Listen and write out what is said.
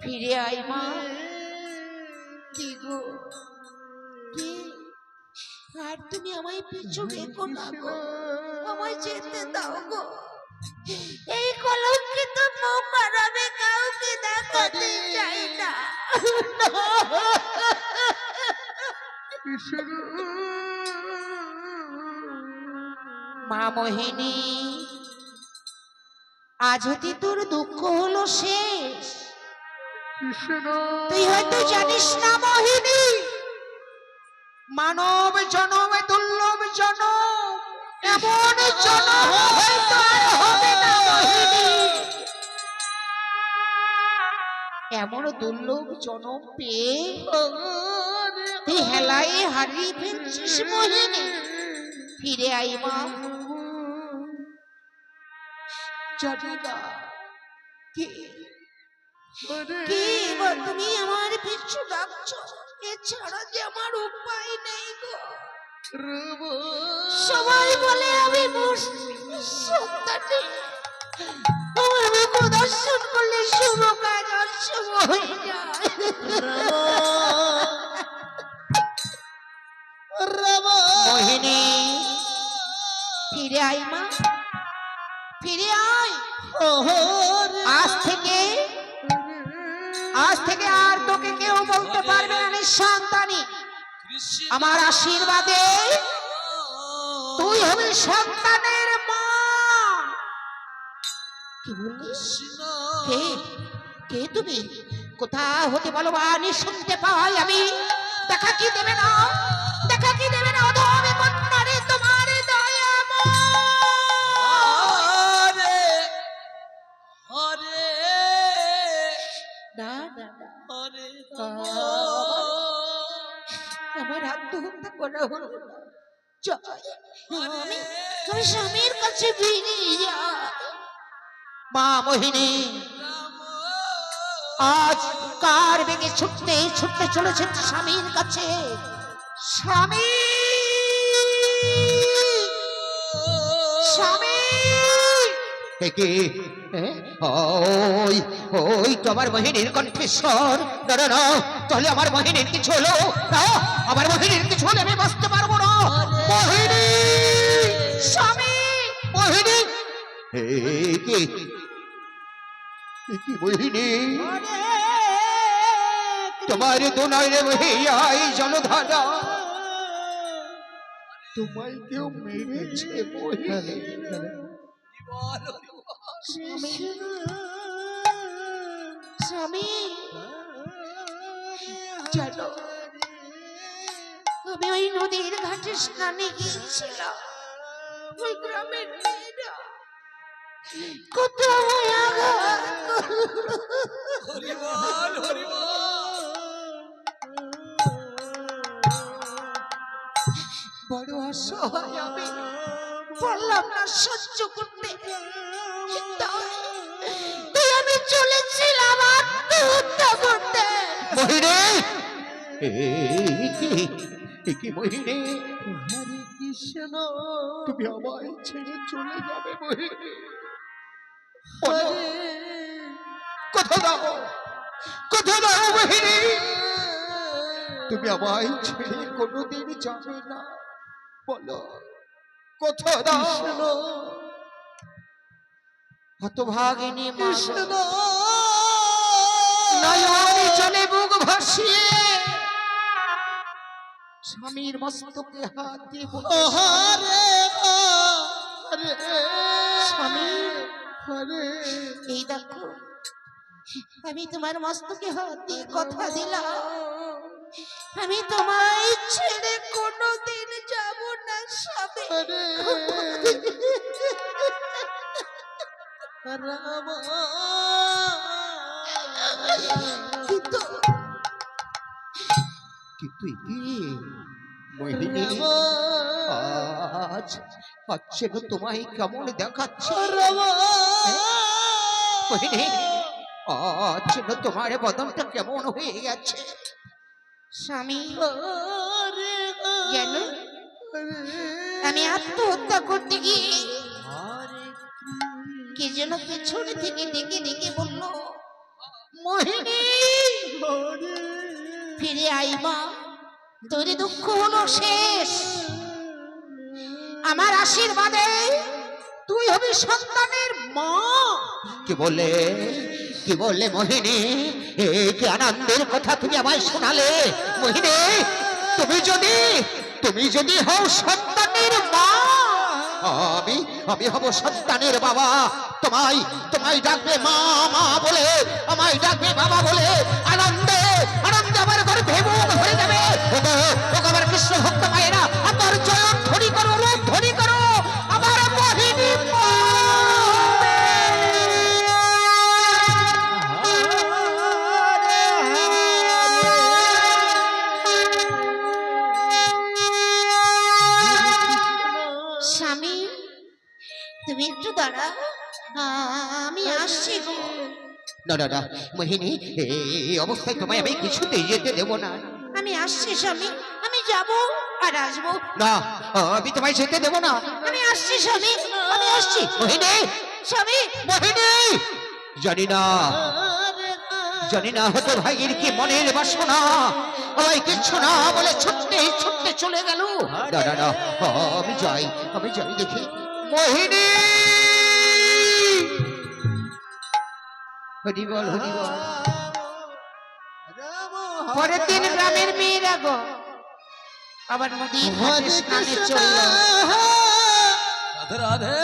ফিরে আয় মা। কি গো, কি? আর তুমি আমায় পিছু রেখো না গো, আমায় যেতে দাও গো। এই কলঙ্কিত মুখ আর আমি কাউকে দেখাতে চাই না। মা মোহিনী, আজ হতে তোর দুঃখ হলো শেষ। তুই হয়তো জানিস না মোহিনী, মানব জনম দুর্লভ জনম, এমন জনম হয়তো আর হবে না মোহিনী। এমন দুর্লভ জনম পেয়ে তুই হেলায় হারিয়ে ফেলছিস মোহিনী। ফিরে আই মা। জানি না কি তুমি আমার পিছু ডাকছো, এছাড়া যে আমার উপায় নেই গো। সবাই বলে আমি সন্তানী, আমার মুখ দর্শন করলে শুভ কাজ অশুভ হয়ে যায়। মোহিনী, ফিরে আয় মা, ফিরে আয়। আজ থেকে আর তোকে কেউ বলতে পারবে না নিঃসন্তানী। আমার আশীর্বাদে তুই হবি সন্তানের মা। কি বলিস? কে তুমি? কোথা হতে বলো বাণী শুনতে পাই আমি? দেখা কি দেবে না, দেখা কি দেবে না অধমে কন্যারে তোমার দয়া আমার আত্মহত্যা করা হলো। তুমি স্বামীর কাছে ফিরে যাও। মা মোহিনী, আজ কার বেগে ছুটতে ছুটতে চলেছেন স্বামীর কাছে। স্বামী, স্বামী, ওই তোমার মোহিনীর কণ্ঠস্বর। না না, তাহলে আমার মোহিনীর কিছু হলো না, আমার মোহিনীর কিছু হলে আমি বাঁচতে পারবো না। মোহিনী, স্বামী, মোহিনী, কি মোহিনী? তোমার দোনায় বহিয়াই জলধারা, তোমায় কেউ মেরেছে মোহিনী। স্বামী, চলো, আমি ওই নদীর ঘাটে স্নানে গিয়েছিলাম। ওই গ্রামের মেয়েরা কত বড় অসহায়, আমি পারলাম না সহ্য করতে। তাই আমি চলেছিলাম আত্মহত্যা করতে। মোহিনী, হরে কৃষ্ণ, তুমি আমায় ছেড়ে চলে যাবে মোহিনী? কথা দাও, কথা দাও মোহিনী, তুমি আমায় ছেড়ে কোনোদিন যাবে না। বলো, কথা দাও। হতভাগিনী কৃষ্ণ, নয়নে জলে বুক ভাসিয়ে স্বামীর মস্তকে হাত দিয়ে স্বামী, এই দেখো, আমি তোমার মস্তকে হাত দিয়ে কথা দিলাম, আমি তোমায় ছেড়ে কোনোদিন যাব না স্বামী। কিন্তু মোহিনী, আজ তোমায় কেমন দেখাচ্ছে মোহিনী? আজ তোমার বদনটা কেমন হয়ে গেছে স্বামী? জানো, আমি আত্মহত্যা করতে গিয়ে কে যেন পেছনে থেকে ডেকে ডেকে বলল, মোহিনী, ফিরে আই মা, তোর দুঃখ হলো শেষ। আমার আশীর্বাদে তুই হবি সন্তানের মা। কি বললে মোহিনী? কি আনন্দের কথা তুমি আমায় শোনালে মোহিনী। তুমি যদি হও সন্তানের মা, আমি হব সন্তানের বাবা। তোমায় ডাকবে মা মা বলে, আমায় ডাকবে বাবা বলে। আনন্দে আমার ঘরে ভেবুক ভরে যাবে। আমার কৃষ্ণ ভক্ত মায়েরা, আমার জয় ধ্বনি করো, রূপ ধ্বনি করো আমার মোহিনী মা। স্বামী, তুমি একটু দাঁড়া, আমি আসছি গো। না মোহিনী, এই অবস্থায় তোমায় আমি কিছুতেই যেতে দেবো না। আমি আসছি স্বামী, আমি যাব আর আসবো। না, আমি তোমায় যেতে দেবো না। আমি আসছি স্বামী, আমি আসছি। মোহিনী, স্বামী, মোহিনী, জানি না হতো ভাইয়ের কি মনের বাসনা, আমায় কিচ্ছু না বলে ছুটতে চলে গেল। না, আমি যাই দেখি। মোহিনী, হরি বল। পরের দিন গ্রামের মেয়েরা গো আবার নদী ঘাটে স্নানে চলল। রাধে রাধে।